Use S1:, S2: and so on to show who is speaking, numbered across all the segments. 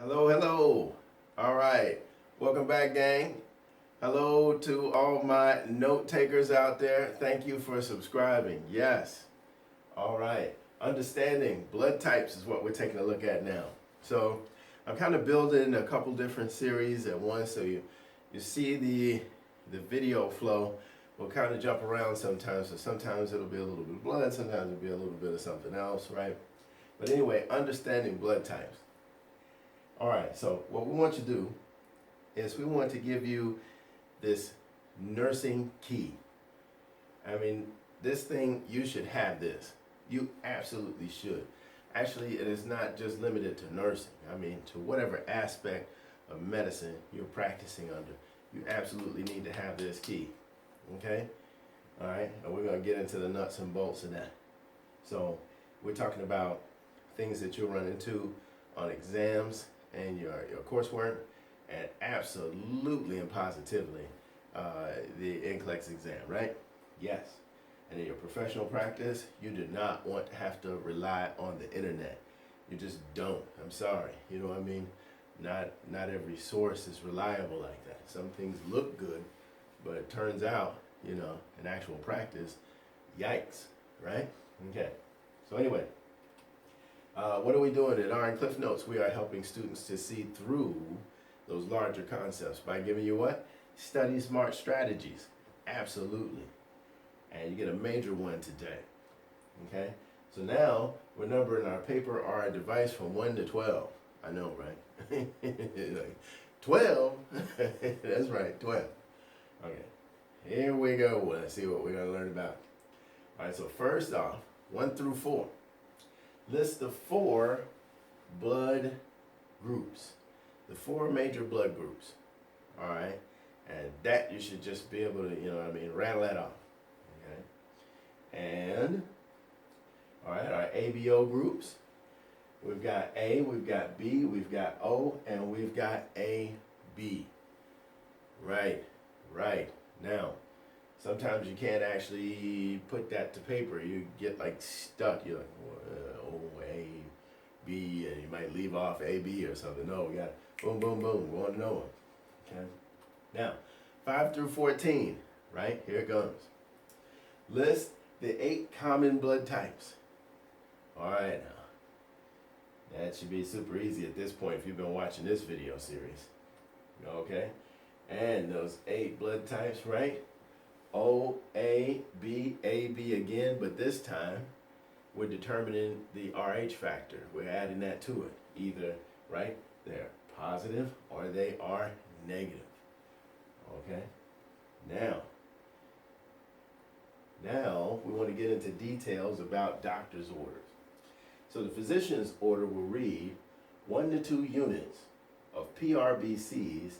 S1: Hello, hello. All right. Welcome back, gang. Hello to all my note takers out there. Thank you for subscribing. Yes. All right. Understanding blood types is what we're taking a look at now. So I'm kind of building a couple different series at once, so you see the video flow will kind of jump around sometimes. So sometimes it'll be a little bit of blood, sometimes it'll be a little bit of something else, right? But anyway, understanding blood types. All right, so what we want to do is we want to give you this nursing key. I mean, this thing, you should have this. You absolutely should. Actually, it is not just limited to nursing. I mean, to whatever aspect of medicine you're practicing under, you absolutely need to have this key. Okay? All right, and we're going to get into the nuts and bolts of that. So, we're talking about things that you'll run into on exams and your coursework, and absolutely and positively the NCLEX exam, right? Yes. And in your professional practice, you do not want to have to rely on the internet. You just don't. I'm sorry. You know what I mean? Not every source is reliable like that. Some things look good, but it turns out, you know, in actual practice, yikes, right? Okay. So anyway, what are we doing at RN Cliff Notes? We are helping students to see through those larger concepts by giving you what? Study smart strategies. Absolutely. And you get a major one today. Okay? So now we're numbering our paper or our device from 1 to 12. I know, right? Like, 12? That's right, 12. Okay. Here we go. Let's see what we're going to learn about. All right, so first off, 1 through 4. List the 4 blood groups, the 4 major blood groups. All right, and that you should just be able to, you know what I mean, rattle that off. Okay, and all right, our ABO groups. We've got A, we've got B, we've got O, and we've got AB. Right, right. Now, sometimes you can't actually put that to paper. You get like stuck. You're like, O, A, B, and you might leave off A, B or something. No, we got boom, boom, boom. We want to know them. Okay. Now, 5 through 14. Right here it goes. List the 8 common blood types. All right, now that should be super easy at this point if you've been watching this video series. Okay, and those 8 blood types, right? O, A, B, A, B again, but this time we're determining the RH factor. We're adding that to it. Either, right, they're positive or they are negative. Okay? Now we want to get into details about doctor's orders. So the physician's order will read 1 to 2 units of PRBCs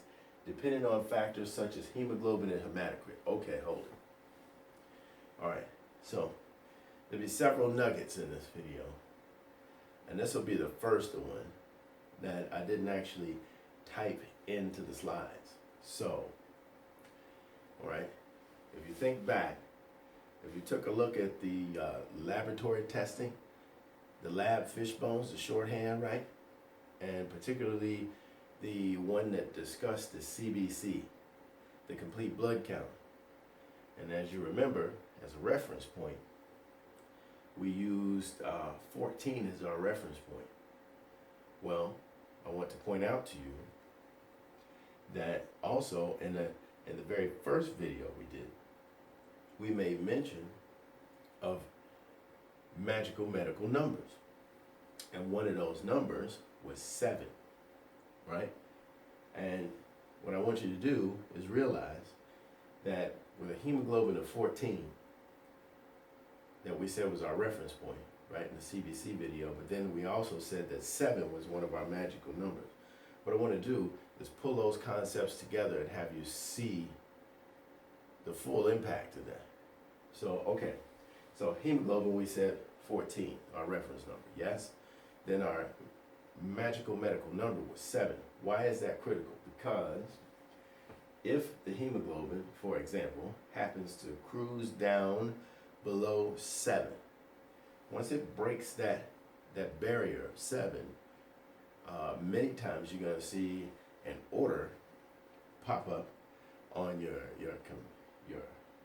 S1: depending on factors such as hemoglobin and hematocrit. Okay, hold it. All right, so there'll be several nuggets in this video, and this will be the first one that I didn't actually type into the slides. So, all right, if you think back, if you took a look at the laboratory testing, the lab fish bones, the shorthand, right, and particularly the one that discussed the CBC, the complete blood count. And as you remember, as a reference point, we used 14 as our reference point. Well, I want to point out to you that also in the very first video we did, we made mention of magical medical numbers. And one of those numbers was 7, right? And what I want you to do is realize that with a hemoglobin of 14, that we said was our reference point, right, in the CBC video, but then we also said that 7 was one of our magical numbers. What I want to do is pull those concepts together and have you see the full impact of that. So, okay, so hemoglobin, we said 14, our reference number, yes? Then our magical medical number was 7. Why is that critical? Because if the hemoglobin, for example, happens to cruise down below 7, once it breaks that barrier of 7, Many times you're going to see an order pop up on your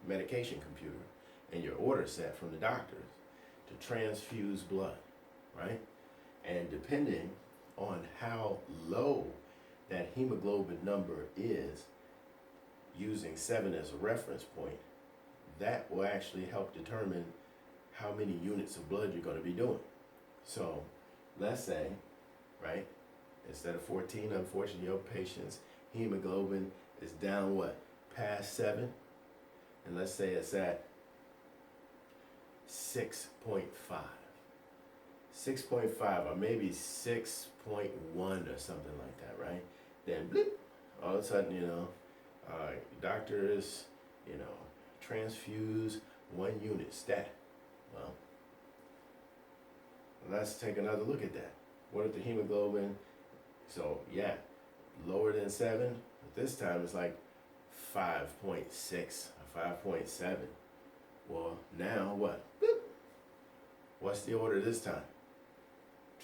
S1: medication computer and your order set from the doctors to transfuse blood, right? And depending on how low that hemoglobin number is, using 7 as a reference point, that will actually help determine how many units of blood you're going to be doing. So let's say, right, instead of 14, unfortunately, your patient's hemoglobin is down what? Past 7. And let's say it's at 6.5. 6.5 or maybe 6.1 or something like that, right? Then blip, all of a sudden, doctors, transfuse 1 unit stat. Well, let's take another look at that. What if the hemoglobin, so yeah, lower than 7, but this time it's like 5.6 or 5.7. Well, now what? Boop. What's the order this time?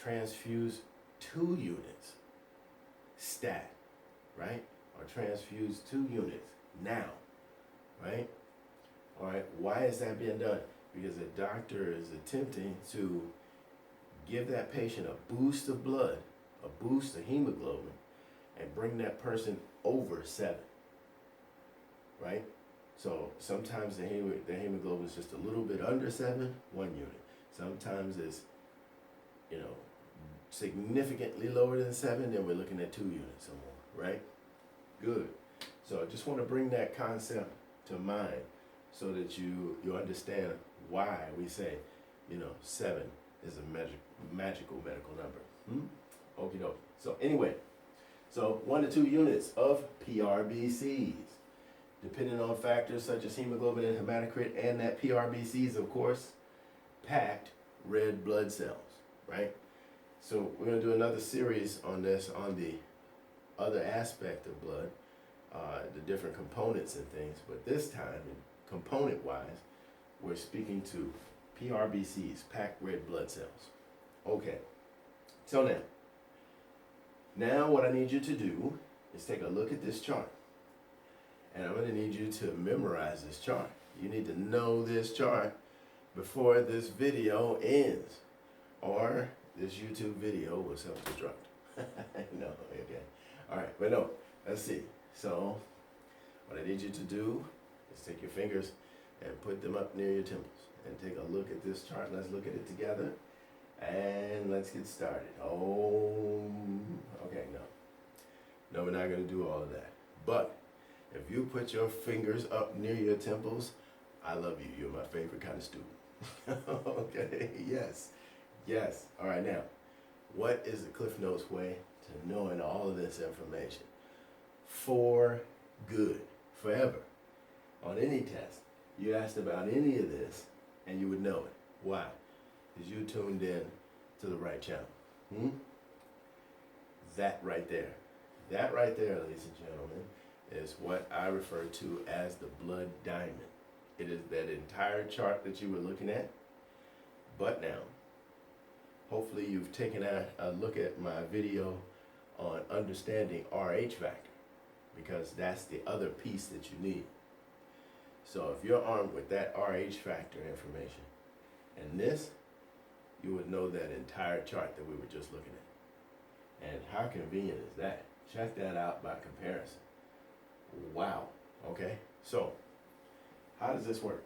S1: Transfuse 2 units stat, right? Or transfuse 2 units now, right? All right, why is that being done? Because the doctor is attempting to give that patient a boost of blood, a boost of hemoglobin, and bring that person over 7, right? So sometimes the hemoglobin is just a little bit under 7, 1 unit. Sometimes it's, significantly lower than 7, then we're looking at 2 units or more, right? Good. So I just want to bring that concept to mind so that you understand why we say, 7 is a magical medical number. Okie dokie. So anyway, 1 to 2 units of PRBCs, depending on factors such as hemoglobin and hematocrit, and that PRBCs, of course, packed red blood cells, right? So we're going to do another series on this, on the other aspect of blood, the different components and things, but this time, component-wise, we're speaking to PRBCs, packed red blood cells. Okay, so now what I need you to do is take a look at this chart. And I'm going to need you to memorize this chart. You need to know this chart before this video ends, or this YouTube video will self-destruct. No, okay. All right, but no, let's see. So what I need you to do is take your fingers and put them up near your temples and take a look at this chart. Let's look at it together and let's get started. Oh, okay, no, we're not going to do all of that. But if you put your fingers up near your temples, I love you. You're my favorite kind of student. Okay, yes. All right, now, what is the Cliff Notes way to knowing all of this information? For good, forever. On any test, you asked about any of this, and you would know it. Why? Because you tuned in to the right channel. That right there, ladies and gentlemen, is what I refer to as the blood diamond. It is that entire chart that you were looking at. But now, hopefully you've taken a look at my video on understanding RH factor, because that's the other piece that you need. So if you're armed with that RH factor information and this, you would know that entire chart that we were just looking at. And how convenient is that? Check that out by comparison. Wow. Okay, so how does this work?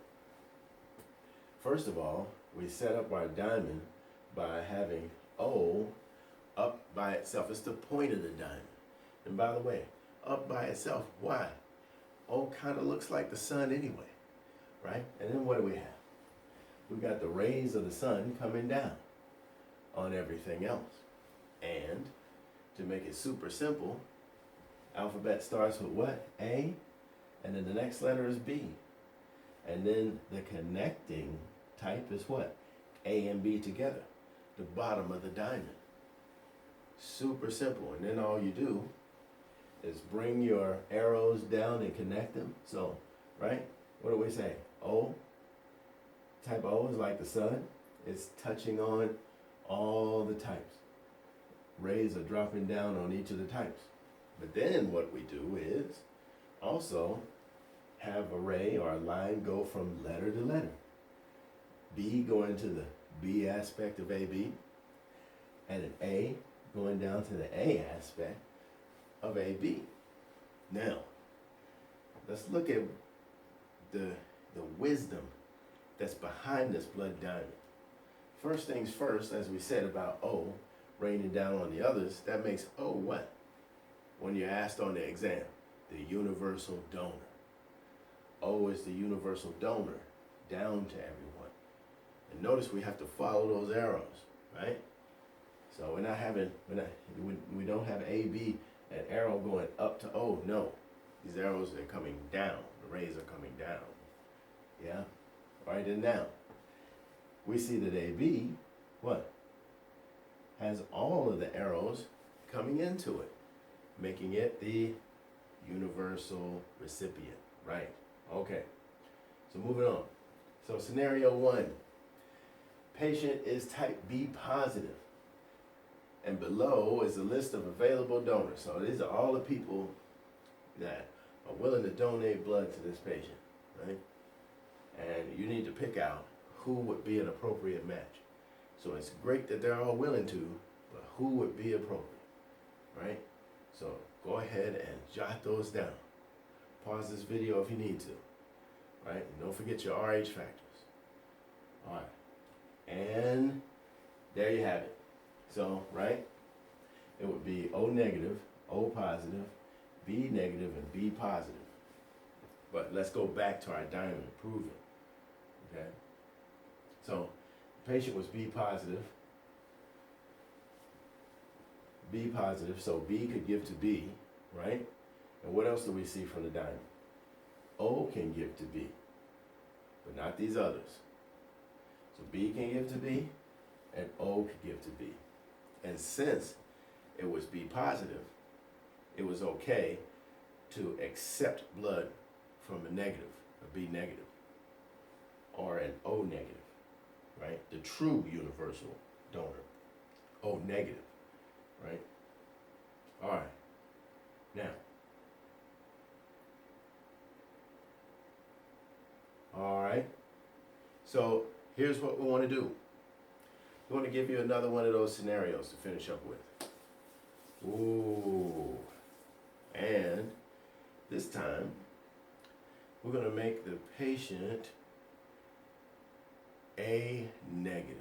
S1: First of all, we set up our diamond by having O up by itself. It's the point of the diamond. And by the way, up by itself, why? O kind of looks like the sun anyway, right? And then what do we have? We got the rays of the sun coming down on everything else. And to make it super simple, alphabet starts with what? A, and then the next letter is B. And then the connecting type is what? A and B together, the bottom of the diamond. Super simple. And then all you do is bring your arrows down and connect them. So, right? What do we say? O, type O is like the sun. It's touching on all the types. rays are dropping down on each of the types. But then what we do is also have a ray or a line go from letter to letter. B going to the B aspect of AB, and an A going down to the A aspect of AB. Now, let's look at the wisdom that's behind this blood diamond. First things first, as we said about O raining down on the others, that makes O what? When you're asked on the exam, the universal donor. O is the universal donor down to everyone. And notice we have to follow those arrows, right? So we don't have AB, an arrow going up to O, no. These arrows are coming down, the rays are coming down. Yeah? All right, and now, we see that AB, what? Has all of the arrows coming into it, making it the universal recipient, right? Okay, so moving on. So scenario 1, patient is type B positive, and below is a list of available donors. So these are all the people that are willing to donate blood to this patient, right? And you need to pick out who would be an appropriate match. So it's great that they're all willing to, but who would be appropriate, right? So go ahead and jot those down. Pause this video if you need to, right? And don't forget your RH factors. All right, and there you have it. So, right, it would be O negative, O positive, B negative, and B positive. But let's go back to our diamond and prove it, okay? So, the patient was B positive, so B could give to B, right? And what else do we see from the diamond? O can give to B, but not these others. So B can give to B, and O could give to B. And since it was B positive, it was okay to accept blood from a negative, a B negative, or an O negative, right? The true universal donor, O negative, right? All right, now, all right, so here's what we want to do. We want to give you another one of those scenarios to finish up with. Ooh, and this time, we're going to make the patient A negative.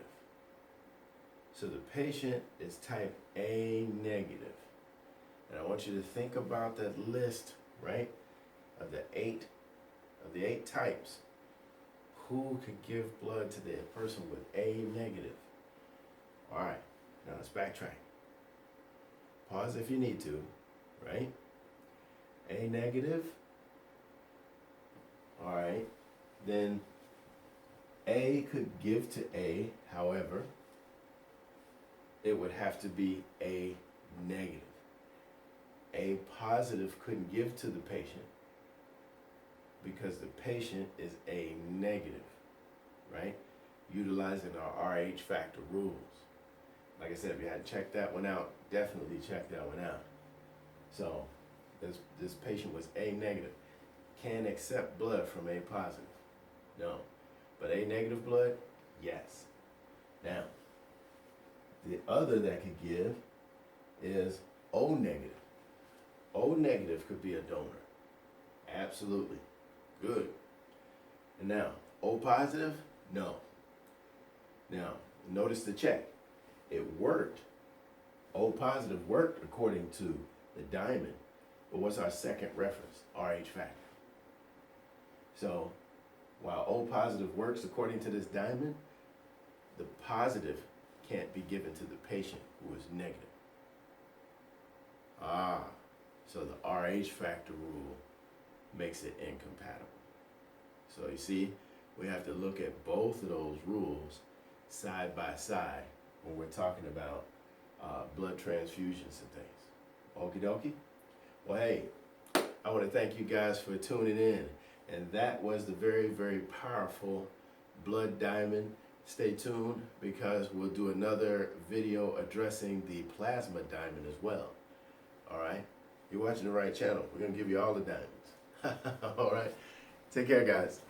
S1: So the patient is type A negative. And I want you to think about that list, right, of the eight types. Who could give blood to the person with A negative? All right, now let's backtrack. Pause if you need to, right? A negative. All right, then A could give to A, however, it would have to be A negative. A positive couldn't give to the patient because the patient is A negative, right? Utilizing our RH factor rules. Like I said, if you hadn't checked that one out, definitely check that one out. So this patient was A negative. Can accept blood from A positive? No. But A negative blood? Yes. Now, the other that could give is O negative. O negative could be a donor. Absolutely. Good. And now, O positive? No. Now, notice the check. It worked. O positive worked according to the diamond. But what's our second reference? RH factor. So, while O positive works according to this diamond, the positive can't be given to the patient who is negative. So the RH factor rule makes it incompatible. So you see, we have to look at both of those rules side by side when we're talking about blood transfusions and things. Okie dokie? Well, hey, I want to thank you guys for tuning in. And that was the very, very powerful blood diamond stay tuned because we'll do another video addressing the plasma diamond as well. All right? You're watching the right channel. We're going to give you all the diamonds. All right? Take care, guys.